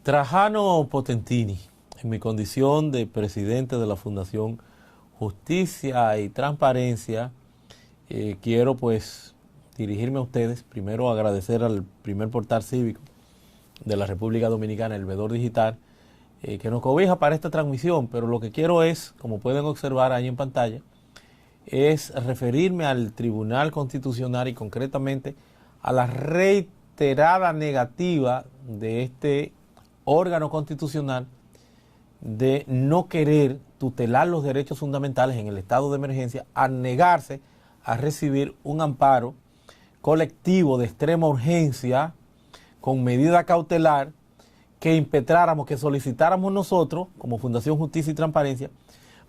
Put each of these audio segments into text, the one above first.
Trajano Potentini, en mi condición de presidente de la Fundación Justicia y Transparencia, quiero pues dirigirme a ustedes, primero agradecer al primer portal cívico de la República Dominicana, el Veedor Digital, que nos cobija para esta transmisión, pero lo que quiero es, como pueden observar ahí en pantalla, es referirme al Tribunal Constitucional y concretamente a la reiterada negativa de este órgano constitucional de no querer tutelar los derechos fundamentales en el estado de emergencia, a negarse a recibir un amparo colectivo de extrema urgencia con medida cautelar que impetráramos, que solicitáramos nosotros como Fundación Justicia y Transparencia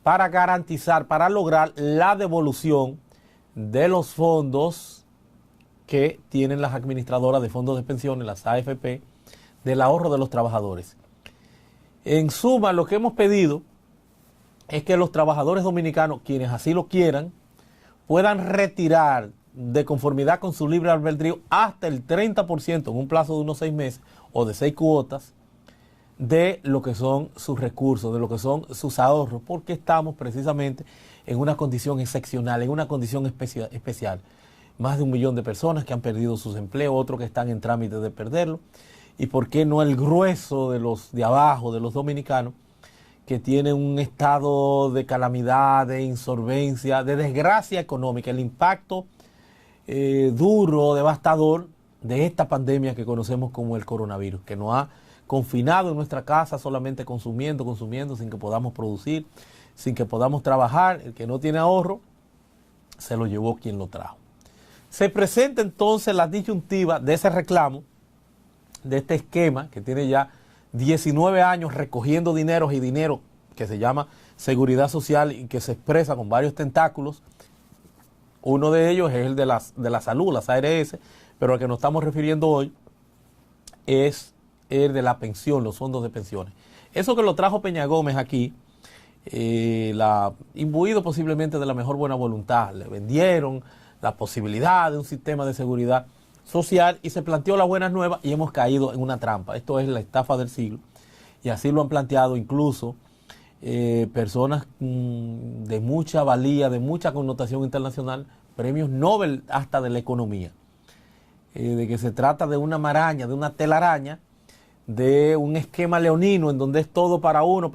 para garantizar, para lograr la devolución de los fondos que tienen las administradoras de fondos de pensiones, las AFP, del ahorro de los trabajadores. En suma, lo que hemos pedido es que los trabajadores dominicanos, quienes así lo quieran, puedan retirar de conformidad con su libre albedrío hasta el 30% en un plazo de unos 6 meses o de 6 cuotas de lo que son sus recursos, de lo que son sus ahorros, porque estamos precisamente en una condición excepcional, en una condición especial. Más de 1 millón de personas que han perdido sus empleos, otros que están en trámite de perderlo, y por qué no el grueso de los de abajo, de los dominicanos, que tienen un estado de calamidad, de insolvencia, de desgracia económica, el impacto duro, devastador de esta pandemia que conocemos como el coronavirus, que nos ha confinado en nuestra casa solamente consumiendo, sin que podamos producir, sin que podamos trabajar. El que no tiene ahorro, se lo llevó quien lo trajo. Se presenta entonces la disyuntiva de ese reclamo, de este esquema que tiene ya 19 años recogiendo dineros y dinero que se llama seguridad social y que se expresa con varios tentáculos. Uno de ellos es el de la salud, las ARS, pero al que nos estamos refiriendo hoy es el de la pensión, los fondos de pensiones. Eso que lo trajo Peña Gómez aquí, imbuido posiblemente de la mejor buena voluntad, le vendieron la posibilidad de un sistema de seguridad social y se planteó las buenas nuevas y hemos caído en una trampa. Esto es la estafa del siglo y así lo han planteado incluso personas de mucha valía, de mucha connotación internacional, premios Nobel hasta de la economía, de que se trata de una maraña, de una telaraña, de un esquema leonino en donde es todo para uno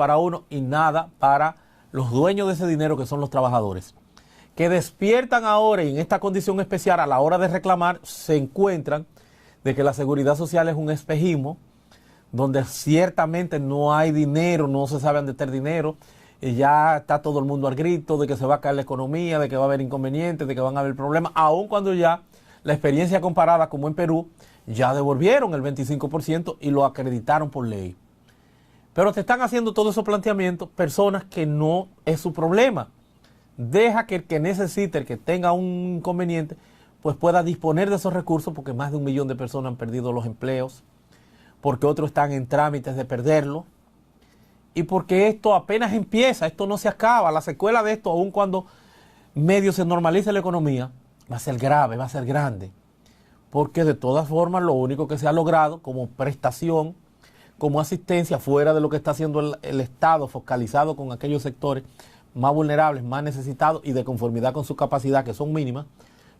y nada para los dueños de ese dinero, que son los trabajadores, que despiertan ahora y en esta condición especial a la hora de reclamar se encuentran de que la seguridad social es un espejismo donde ciertamente no hay dinero, no se sabe dónde está el dinero, y ya está todo el mundo al grito de que se va a caer la economía, de que va a haber inconvenientes, de que van a haber problemas, aun cuando ya la experiencia comparada, como en Perú, ya devolvieron el 25% y lo acreditaron por ley. Pero te están haciendo todos esos planteamientos personas que no es su problema. Deja que el que necesite, el que tenga un inconveniente, pues pueda disponer de esos recursos, porque más de 1 millón de personas han perdido los empleos, porque otros están en trámites de perderlo, y porque esto apenas empieza, esto no se acaba. La secuela de esto, aun cuando medio se normalice la economía, va a ser grave, va a ser grande, porque de todas formas lo único que se ha logrado como prestación, como asistencia fuera de lo que está haciendo el Estado focalizado con aquellos sectores más vulnerables, más necesitados y de conformidad con su capacidad, que son mínimas,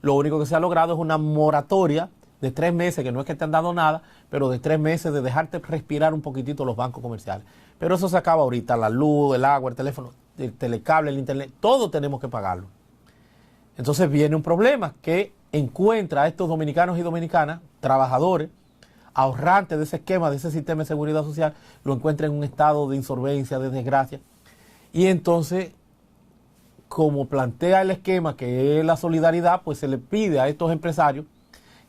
lo único que se ha logrado es una moratoria de 3 meses, que no es que te han dado nada, pero de 3 meses de dejarte respirar un poquitito los bancos comerciales. Pero eso se acaba ahorita, la luz, el agua, el teléfono, el telecable, el internet, todo tenemos que pagarlo. Entonces viene un problema que encuentra a estos dominicanos y dominicanas, trabajadores, ahorrantes de ese esquema, de ese sistema de seguridad social, lo encuentra en un estado de insolvencia, de desgracia. Y entonces, como plantea el esquema, que es la solidaridad, pues se le pide a estos empresarios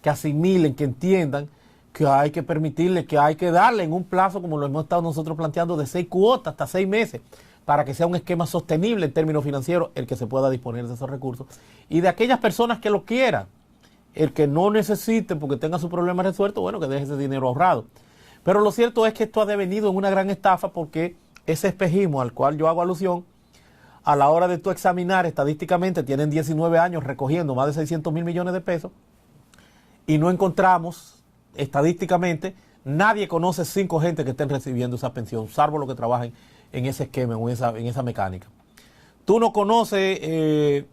que asimilen, que entiendan que hay que permitirle, que hay que darle en un plazo, como lo hemos estado nosotros planteando, de 6 cuotas hasta 6 meses, para que sea un esquema sostenible en términos financieros, el que se pueda disponer de esos recursos. Y de aquellas personas que lo quieran, el que no necesite porque tenga su problema resuelto, bueno, que deje ese dinero ahorrado. Pero lo cierto es que esto ha devenido en una gran estafa, porque ese espejismo al cual yo hago alusión, a la hora de tú examinar estadísticamente, tienen 19 años recogiendo más de 600 mil millones de pesos, y no encontramos estadísticamente nadie conoce 5 gente que estén recibiendo esa pensión, salvo los que trabajen en ese esquema, en esa mecánica. Tú no conoces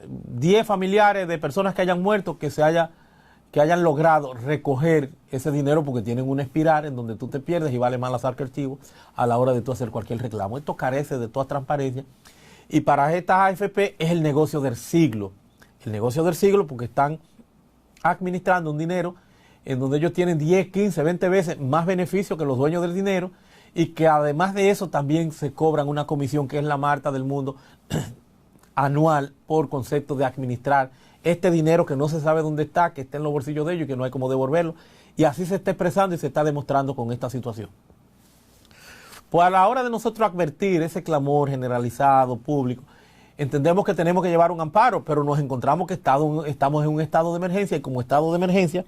10 familiares de personas que hayan muerto que hayan logrado recoger ese dinero porque tienen una espiral en donde tú te pierdes y vale más lanzar archivo a la hora de tú hacer cualquier reclamo. Esto carece de toda transparencia y para estas AFP es el negocio del siglo. El negocio del siglo porque están administrando un dinero en donde ellos tienen 10, 15, 20 veces más beneficio que los dueños del dinero y que además de eso también se cobran una comisión que es la Marta del Mundo anual por concepto de administrar este dinero que no se sabe dónde está, que está en los bolsillos de ellos y que no hay cómo devolverlo. Y así se está expresando y se está demostrando con esta situación. Pues a la hora de nosotros advertir ese clamor generalizado, público, entendemos que tenemos que llevar un amparo, pero nos encontramos que estamos en un estado de emergencia y como estado de emergencia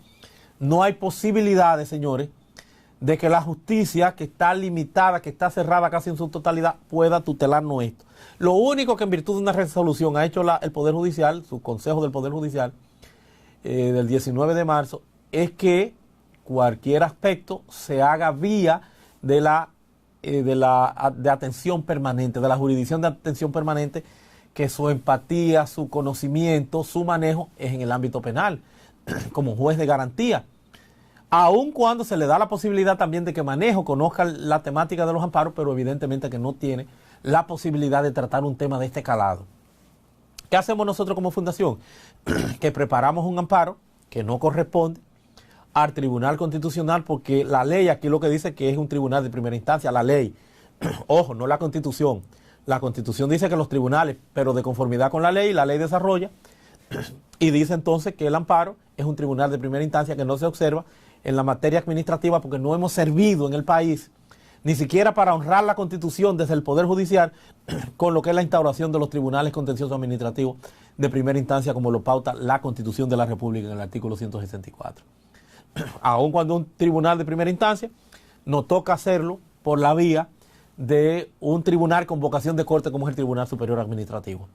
no hay posibilidades, señores, de que la justicia, que está limitada, que está cerrada casi en su totalidad, pueda tutelarnos esto. Lo único que en virtud de una resolución ha hecho el Poder Judicial, su Consejo del Poder Judicial, del 19 de marzo, es que cualquier aspecto se haga vía de atención permanente, de la jurisdicción de atención permanente, que su empatía, su conocimiento, su manejo es en el ámbito penal, como juez de garantía. Aun cuando se le da la posibilidad también de que Manejo conozca la temática de los amparos, pero evidentemente que no tiene la posibilidad de tratar un tema de este calado. ¿Qué hacemos nosotros como fundación? Que preparamos un amparo que no corresponde al Tribunal Constitucional, porque la ley aquí lo que dice que es un tribunal de primera instancia, la ley. Ojo, no la Constitución. La Constitución dice que los tribunales, pero de conformidad con la ley desarrolla y dice entonces que el amparo es un tribunal de primera instancia que no se observa en la materia administrativa porque no hemos servido en el país ni siquiera para honrar la Constitución desde el Poder Judicial con lo que es la instauración de los tribunales contenciosos administrativos de primera instancia como lo pauta la Constitución de la República en el artículo 164. Aun cuando un tribunal de primera instancia nos toca hacerlo por la vía de un tribunal con vocación de corte como es el Tribunal Superior Administrativo.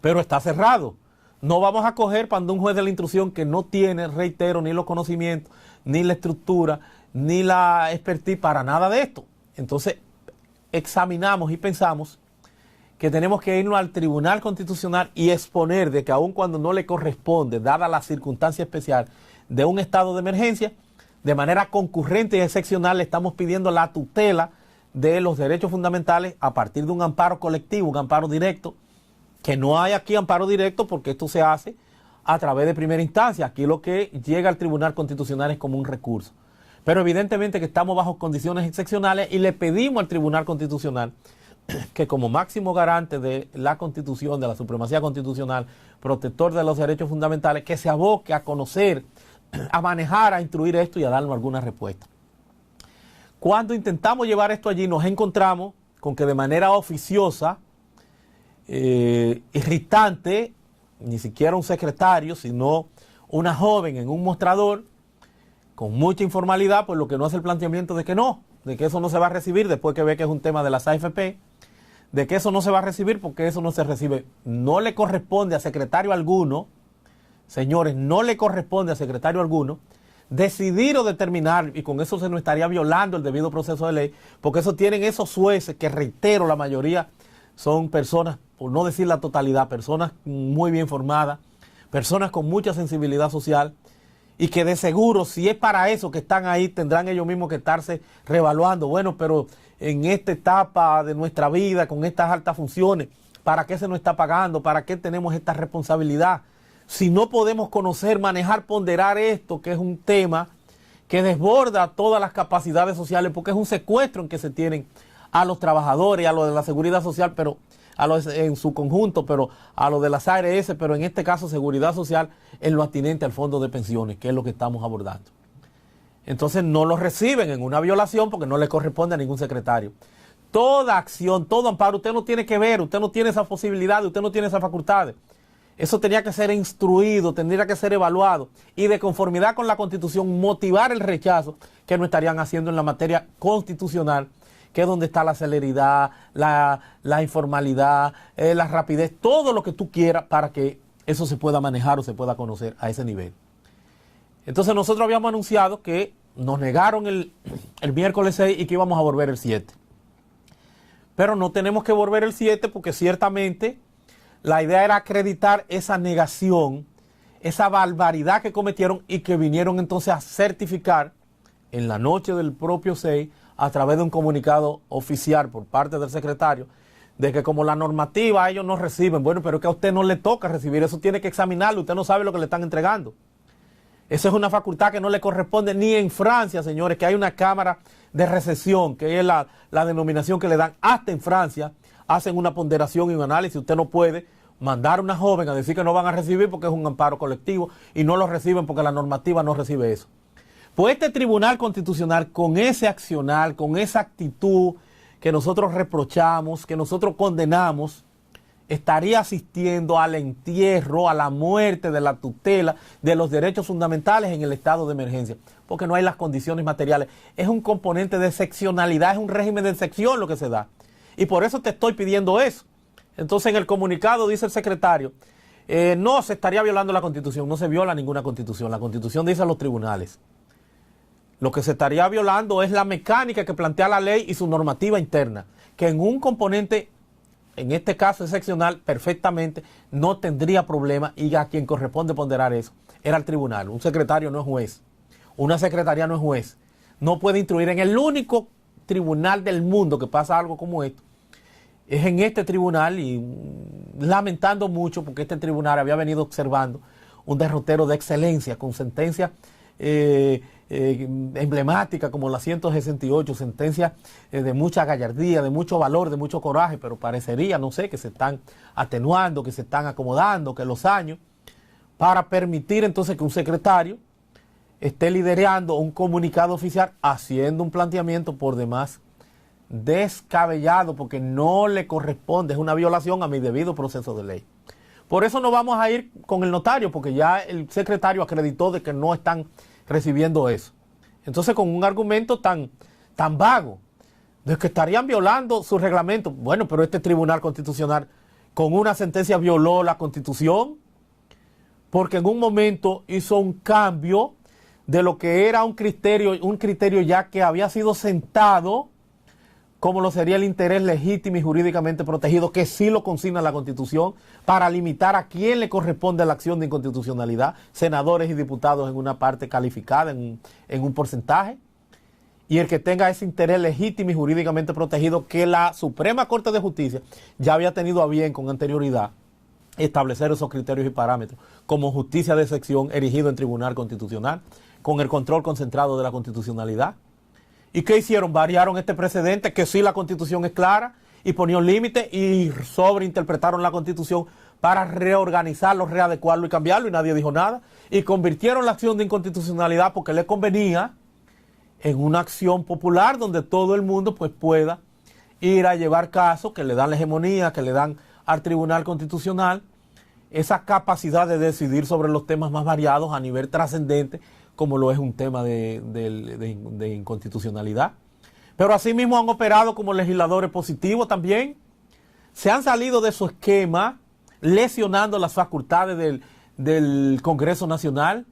Pero está cerrado. No vamos a coger para un juez de la instrucción que no tiene, reitero, ni los conocimientos, ni la estructura, ni la expertise para nada de esto. Entonces, examinamos y pensamos que tenemos que irnos al Tribunal Constitucional y exponer de que aun cuando no le corresponde, dada la circunstancia especial de un estado de emergencia, de manera concurrente y excepcional le estamos pidiendo la tutela de los derechos fundamentales a partir de un amparo colectivo, un amparo directo, que no hay aquí amparo directo porque esto se hace a través de primera instancia. Aquí lo que llega al Tribunal Constitucional es como un recurso. Pero evidentemente que estamos bajo condiciones excepcionales y le pedimos al Tribunal Constitucional que como máximo garante de la Constitución, de la supremacía constitucional, protector de los derechos fundamentales, que se aboque a conocer, a manejar, a instruir esto y a darnos alguna respuesta. Cuando intentamos llevar esto allí nos encontramos con que de manera oficiosa, irritante, ni siquiera un secretario, sino una joven en un mostrador, con mucha informalidad, pues lo que no hace el planteamiento de que no, de que eso no se va a recibir después que ve que es un tema de las AFP, de que eso no se va a recibir porque eso no se recibe. No le corresponde a secretario alguno, señores, no le corresponde a secretario alguno decidir o determinar, y con eso se nos estaría violando el debido proceso de ley, porque eso tienen esos jueces que, reitero, la mayoría son personas, por no decir la totalidad, personas muy bien formadas, personas con mucha sensibilidad social, y que de seguro, si es para eso que están ahí, tendrán ellos mismos que estarse reevaluando. Bueno, pero en esta etapa de nuestra vida, con estas altas funciones, ¿para qué se nos está pagando? ¿Para qué tenemos esta responsabilidad? Si no podemos conocer, manejar, ponderar esto, que es un tema que desborda todas las capacidades sociales, porque es un secuestro en que se tienen a los trabajadores, a los de la seguridad social, pero a los en su conjunto, pero a los de las ARS, pero en este caso seguridad social en lo atinente al fondo de pensiones, que es lo que estamos abordando. Entonces no lo reciben en una violación porque no le corresponde a ningún secretario. Toda acción, todo amparo, usted no tiene que ver, usted no tiene esa posibilidad, usted no tiene esas facultades. Eso tenía que ser instruido, tendría que ser evaluado y de conformidad con la Constitución motivar el rechazo que no estarían haciendo en la materia constitucional, que es donde está la celeridad, la informalidad, la rapidez, todo lo que tú quieras para que eso se pueda manejar o se pueda conocer a ese nivel. Entonces nosotros habíamos anunciado que nos negaron el miércoles 6 y que íbamos a volver el 7. Pero no tenemos que volver el 7 porque ciertamente la idea era acreditar esa negación, esa barbaridad que cometieron y que vinieron entonces a certificar en la noche del propio 6 a través de un comunicado oficial por parte del secretario de que como la normativa ellos no reciben. Bueno, pero que a usted no le toca recibir, eso tiene que examinarlo, usted no sabe lo que le están entregando. Esa es una facultad que no le corresponde ni en Francia, señores, que hay una cámara de recepción, que es la denominación que le dan. Hasta en Francia hacen una ponderación y un análisis. Usted no puede mandar a una joven a decir que no van a recibir porque es un amparo colectivo y no lo reciben porque la normativa no recibe eso. Pues este Tribunal Constitucional, con ese accionar, con esa actitud que nosotros reprochamos, que nosotros condenamos, estaría asistiendo al entierro, a la muerte de la tutela de los derechos fundamentales en el estado de emergencia, porque no hay las condiciones materiales. Es un componente de excepcionalidad, es un régimen de excepción lo que se da. Y por eso te estoy pidiendo eso. Entonces en el comunicado dice el secretario, no se estaría violando la Constitución, no se viola ninguna Constitución, la Constitución dice a los tribunales. Lo que se estaría violando es la mecánica que plantea la ley y su normativa interna, que en un componente, en este caso excepcional, perfectamente no tendría problema y a quien corresponde ponderar eso era el tribunal. Un secretario no es juez, una secretaría no es juez, no puede instruir en el único tribunal del mundo que pasa algo como esto. Es en este tribunal y lamentando mucho porque este tribunal había venido observando un derrotero de excelencia con sentencias emblemática como la 168, sentencias de mucha gallardía, de mucho valor, de mucho coraje, pero parecería, no sé, que se están atenuando, que se están acomodando, que los años, para permitir entonces que un secretario esté liderando un comunicado oficial haciendo un planteamiento por demás descabellado, porque no le corresponde, es una violación a mi debido proceso de ley. Por eso no vamos a ir con el notario, porque ya el secretario acreditó de que no están recibiendo eso. Entonces, con un argumento tan vago, de que estarían violando su reglamento. Bueno, pero este Tribunal Constitucional con una sentencia violó la Constitución, porque en un momento hizo un cambio de lo que era un criterio ya que había sido sentado, como lo sería el interés legítimo y jurídicamente protegido, que sí lo consigna la Constitución, para limitar a quién le corresponde la acción de inconstitucionalidad, senadores y diputados en una parte calificada, en un porcentaje, y el que tenga ese interés legítimo y jurídicamente protegido, que la Suprema Corte de Justicia ya había tenido a bien con anterioridad establecer esos criterios y parámetros, como justicia de sección erigido en Tribunal Constitucional, con el control concentrado de la constitucionalidad. ¿Y qué hicieron? Variaron este precedente, que sí la Constitución es clara, y ponían límites y sobreinterpretaron la Constitución para reorganizarlo, readecuarlo y cambiarlo, y nadie dijo nada. Y convirtieron la acción de inconstitucionalidad porque le convenía en una acción popular donde todo el mundo pues pueda ir a llevar casos que le dan la hegemonía, que le dan al Tribunal Constitucional esa capacidad de decidir sobre los temas más variados a nivel trascendente, como lo es un tema de inconstitucionalidad. Pero asimismo han operado como legisladores positivos también. Se han salido de su esquema, lesionando las facultades del Congreso Nacional.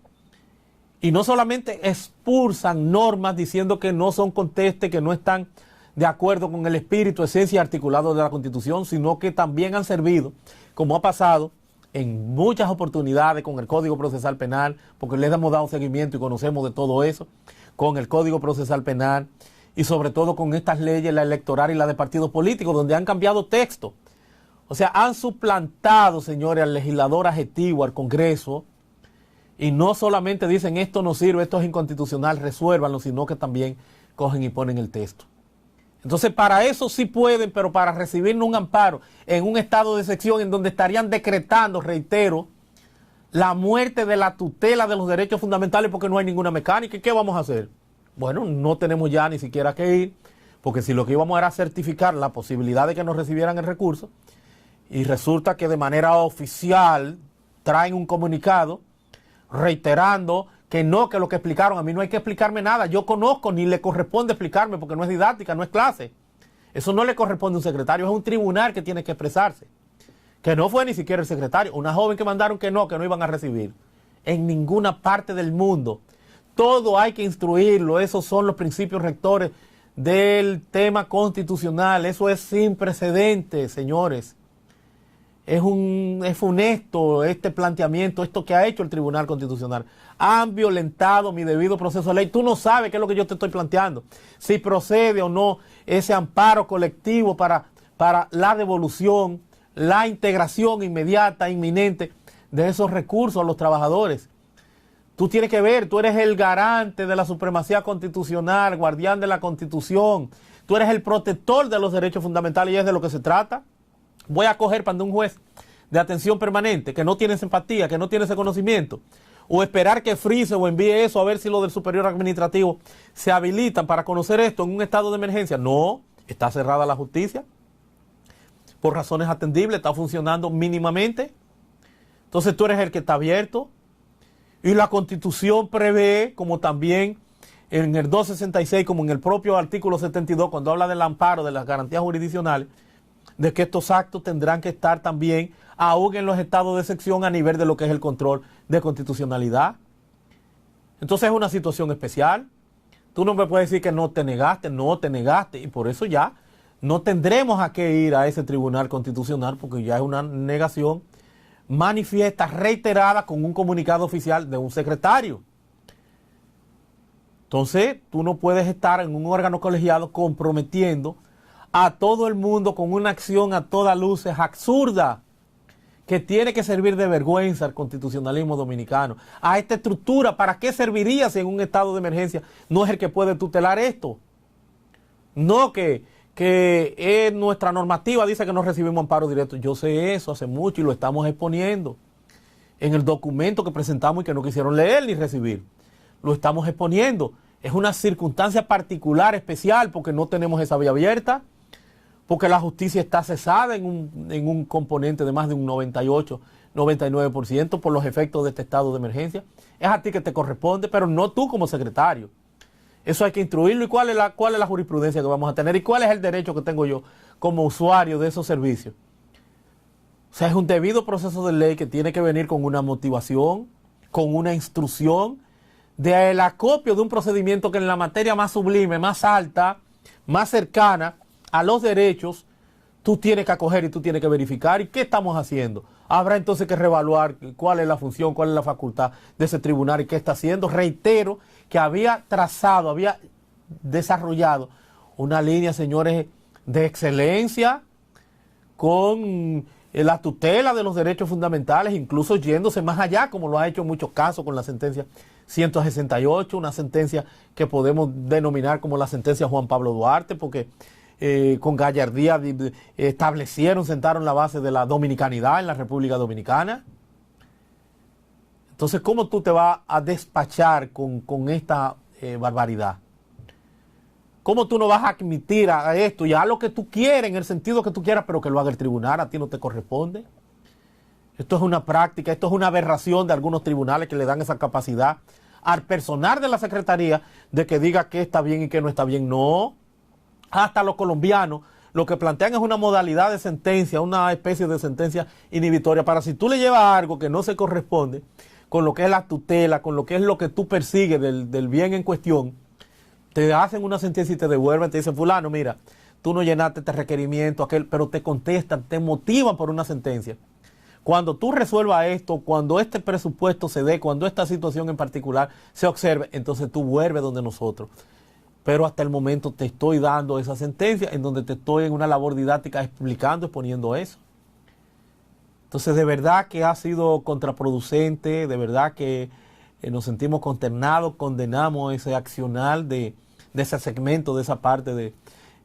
Y no solamente expulsan normas diciendo que no son contestes, que no están de acuerdo con el espíritu, esencia y articulado de la Constitución, sino que también han servido, como ha pasado en muchas oportunidades con el Código Procesal Penal, porque les hemos dado seguimiento y conocemos de todo eso, con el Código Procesal Penal y sobre todo con estas leyes, la electoral y la de partidos políticos, donde han cambiado texto. O sea, han suplantado, señores, al legislador adjetivo, al Congreso, y no solamente dicen esto no sirve, esto es inconstitucional, resuélvanlo, sino que también cogen y ponen el texto. Entonces, para eso sí pueden, pero para recibir un amparo en un estado de excepción en donde estarían decretando, reitero, la muerte de la tutela de los derechos fundamentales porque no hay ninguna mecánica. ¿Y qué vamos a hacer? Bueno, no tenemos ya ni siquiera que ir, porque si lo que íbamos era certificar la posibilidad de que nos recibieran el recurso, y resulta que de manera oficial traen un comunicado reiterando que no, que lo que explicaron, a mí no hay que explicarme nada, yo conozco, ni le corresponde explicarme porque no es didáctica, no es clase. Eso no le corresponde a un secretario, es un tribunal que tiene que expresarse. Que no fue ni siquiera el secretario, una joven que mandaron que no iban a recibir. En ninguna parte del mundo Todo hay que instruirlo. Esos son los principios rectores del tema constitucional. Eso es sin precedentes, señores. Es funesto este planteamiento, esto que ha hecho el Tribunal Constitucional. Han violentado mi debido proceso de ley. Tú no sabes qué es lo que yo te estoy planteando. Si procede o no ese amparo colectivo para la devolución, la integración inmediata, inminente de esos recursos a los trabajadores. Tú tienes que ver, tú eres el garante de la supremacía constitucional, guardián de la Constitución. Tú eres el protector de los derechos fundamentales y es de lo que se trata. Voy a coger para un juez de atención permanente que no tiene esa empatía, que no tiene ese conocimiento, o esperar que frise o envíe eso a ver si lo del superior administrativo se habilitan para conocer esto en un estado de emergencia. No, está cerrada la justicia por razones atendibles, está funcionando mínimamente. Entonces tú eres el que está abierto y la Constitución prevé, como también en el 266, como en el propio artículo 72, cuando habla del amparo de las garantías jurisdiccionales, de que estos actos tendrán que estar también aún en los estados de excepción a nivel de lo que es el control de constitucionalidad. Entonces es una situación especial. Tú no me puedes decir que no te negaste, y por eso ya no tendremos a qué ir a ese tribunal constitucional, porque ya es una negación manifiesta, reiterada, con un comunicado oficial de un secretario. Entonces tú no puedes estar en un órgano colegiado comprometiendo a todo el mundo con una acción a todas luces absurda, que tiene que servir de vergüenza al constitucionalismo dominicano. A esta estructura, ¿para qué serviría si en un estado de emergencia no es el que puede tutelar esto? No que nuestra normativa dice que no recibimos amparo directo. Yo sé eso hace mucho y lo estamos exponiendo en el documento que presentamos y que no quisieron leer ni recibir. Lo estamos exponiendo. Es una circunstancia particular, especial, porque no tenemos esa vía abierta, porque la justicia está cesada en un componente de más de un 98, 99% por los efectos de este estado de emergencia. Es a ti que te corresponde, pero no tú como secretario. Eso hay que instruirlo. ¿Y cuál es la jurisprudencia que vamos a tener? ¿Y cuál es el derecho que tengo yo como usuario de esos servicios? O sea, es un debido proceso de ley que tiene que venir con una motivación, con una instrucción, del acopio de un procedimiento que en la materia más sublime, más alta, más cercana a los derechos, tú tienes que acoger y tú tienes que verificar. ¿Y qué estamos haciendo? Habrá entonces que reevaluar cuál es la función, cuál es la facultad de ese tribunal y qué está haciendo. Reitero que había trazado, había desarrollado una línea, señores, de excelencia con la tutela de los derechos fundamentales, incluso yéndose más allá, como lo ha hecho en muchos casos con la sentencia 168, una sentencia que podemos denominar como la sentencia Juan Pablo Duarte, porque con gallardía sentaron la base de la dominicanidad en la República Dominicana. Entonces, ¿cómo tú te vas a despachar con esta barbaridad? ¿Cómo tú no vas a admitir a esto y a lo que tú quieres, en el sentido que tú quieras, pero que lo haga el tribunal? A ti no te corresponde. Esto es una práctica, esto es una aberración de algunos tribunales que le dan esa capacidad al personal de la Secretaría de que diga qué está bien y qué no está bien. No. Hasta los colombianos lo que plantean es una modalidad de sentencia, una especie de sentencia inhibitoria, para si tú le llevas algo que no se corresponde con lo que es la tutela, con lo que es lo que tú persigues del bien en cuestión, te hacen una sentencia y te devuelven, te dicen, fulano, mira, tú no llenaste este requerimiento, pero te contestan, te motivan por una sentencia. Cuando tú resuelvas esto, cuando este presupuesto se dé, cuando esta situación en particular se observe, entonces tú vuelves donde nosotros. Pero hasta el momento te estoy dando esa sentencia en donde te estoy en una labor didáctica explicando, exponiendo eso. Entonces, de verdad que ha sido contraproducente, de verdad que nos sentimos consternados, condenamos ese accionar de ese segmento, de esa parte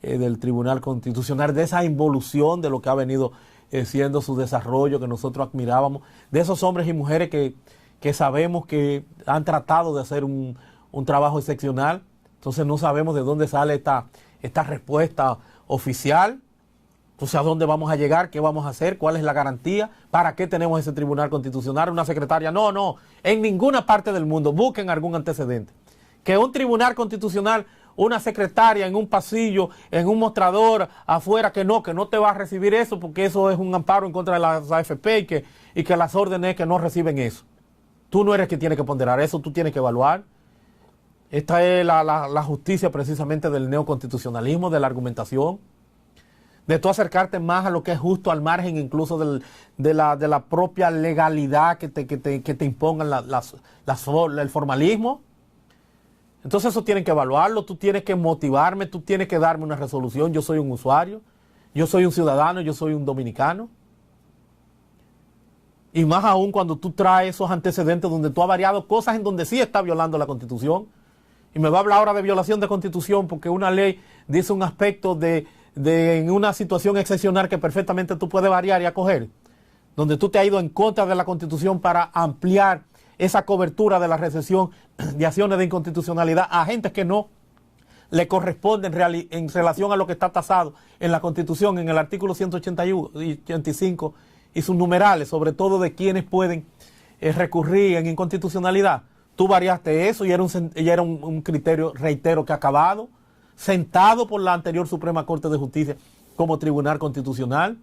del Tribunal Constitucional, de esa involución de lo que ha venido siendo su desarrollo, que nosotros admirábamos, de esos hombres y mujeres que sabemos que han tratado de hacer un trabajo excepcional. Entonces no sabemos de dónde sale esta respuesta oficial. Entonces, ¿a dónde vamos a llegar? ¿Qué vamos a hacer? ¿Cuál es la garantía? ¿Para qué tenemos ese tribunal constitucional? ¿Una secretaria? No. En ninguna parte del mundo busquen algún antecedente. Que un tribunal constitucional, una secretaria en un pasillo, en un mostrador, afuera, que no te va a recibir eso, porque eso es un amparo en contra de las AFP y que las órdenes que no reciben eso. Tú no eres quien tiene que ponderar eso, tú tienes que evaluar. Esta es la justicia precisamente del neoconstitucionalismo, de la argumentación, de tú acercarte más a lo que es justo al margen incluso de la propia legalidad que te impongan el formalismo. Entonces eso tienen que evaluarlo, tú tienes que motivarme, tú tienes que darme una resolución. Yo soy un usuario, yo soy un ciudadano, yo soy un dominicano. Y más aún cuando tú traes esos antecedentes donde tú has variado cosas en donde sí está violando la Constitución. Y me va a hablar ahora de violación de Constitución porque una ley dice un aspecto en una situación excepcional que perfectamente tú puedes variar y acoger, donde tú te has ido en contra de la Constitución para ampliar esa cobertura de la recesión de acciones de inconstitucionalidad a agentes que no le corresponden en relación a lo que está tasado en la Constitución, en el artículo 181 y 85 y sus numerales, sobre todo de quienes pueden recurrir en inconstitucionalidad. Tú variaste eso y era un criterio, reitero, que ha acabado, sentado por la anterior Suprema Corte de Justicia como Tribunal Constitucional,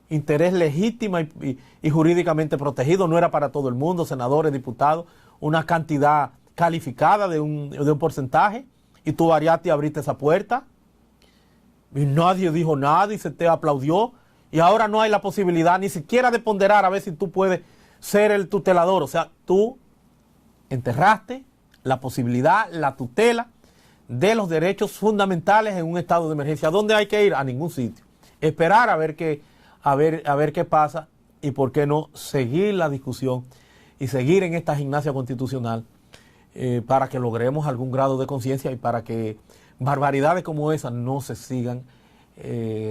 interés legítimo y jurídicamente protegido, no era para todo el mundo, senadores, diputados, una cantidad calificada de un porcentaje, y tú variaste y abriste esa puerta, y nadie dijo nada y se te aplaudió, y ahora no hay la posibilidad ni siquiera de ponderar a ver si tú puedes ser el tutelador. O sea, tú enterraste la posibilidad, la tutela de los derechos fundamentales en un estado de emergencia. ¿A dónde hay que ir? A ningún sitio. Esperar a ver qué pasa y por qué no seguir la discusión y seguir en esta gimnasia constitucional para que logremos algún grado de conciencia y para que barbaridades como esas no se sigan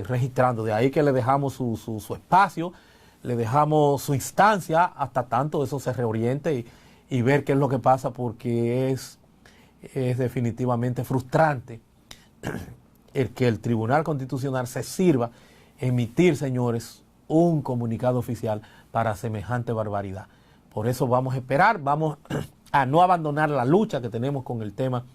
registrando. De ahí que le dejamos su espacio, le dejamos su instancia hasta tanto eso se reoriente y ver qué es lo que pasa, porque es definitivamente frustrante el que el Tribunal Constitucional se sirva emitir, señores, un comunicado oficial para semejante barbaridad. Por eso vamos a esperar, vamos a no abandonar la lucha que tenemos con el tema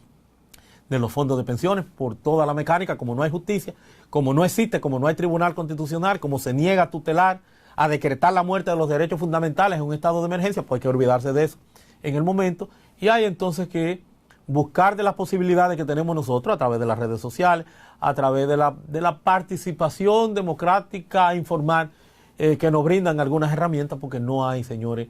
de los fondos de pensiones por toda la mecánica. Como no hay justicia, como no existe, como no hay Tribunal Constitucional, como se niega a tutelar, a decretar la muerte de los derechos fundamentales en un estado de emergencia, pues hay que olvidarse de eso en el momento, y hay entonces que buscar de las posibilidades que tenemos nosotros a través de las redes sociales, a través de la participación democrática informal que nos brindan algunas herramientas, porque no hay, señores,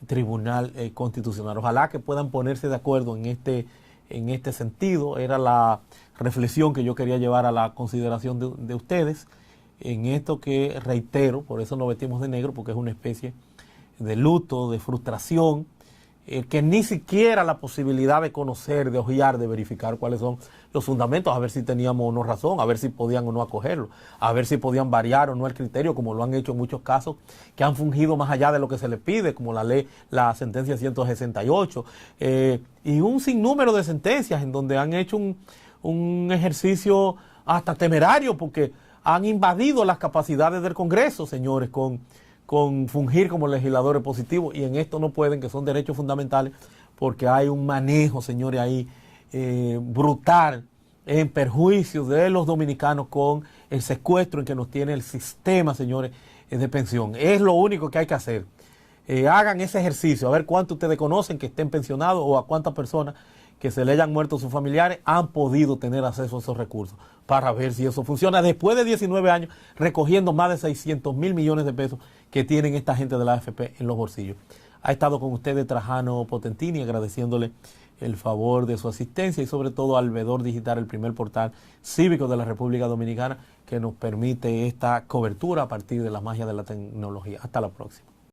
Tribunal Constitucional. Ojalá que puedan ponerse de acuerdo en este sentido. Era la reflexión que yo quería llevar a la consideración de ustedes en esto que, reitero, por eso nos vestimos de negro, porque es una especie de luto, de frustración, que ni siquiera la posibilidad de conocer, de ojear, de verificar cuáles son los fundamentos, a ver si teníamos o no razón, a ver si podían o no acogerlo, a ver si podían variar o no el criterio, como lo han hecho en muchos casos, que han fungido más allá de lo que se les pide, como la sentencia 168, y un sinnúmero de sentencias en donde han hecho un ejercicio hasta temerario, porque han invadido las capacidades del Congreso, señores, con fungir como legisladores positivos, y en esto no pueden, que son derechos fundamentales, porque hay un manejo, señores, ahí brutal en perjuicio de los dominicanos con el secuestro en que nos tiene el sistema, señores, de pensión. Es lo único que hay que hacer. Hagan ese ejercicio, a ver cuántos ustedes conocen que estén pensionados o a cuántas personas que se le hayan muerto sus familiares han podido tener acceso a esos recursos, para ver si eso funciona después de 19 años recogiendo más de 600.000 millones de pesos que tienen esta gente de la AFP en los bolsillos. Ha estado con ustedes Trajano Potentini, agradeciéndole el favor de su asistencia y sobre todo al Vedor Digital, el primer portal cívico de la República Dominicana que nos permite esta cobertura a partir de la magia de la tecnología. Hasta la próxima.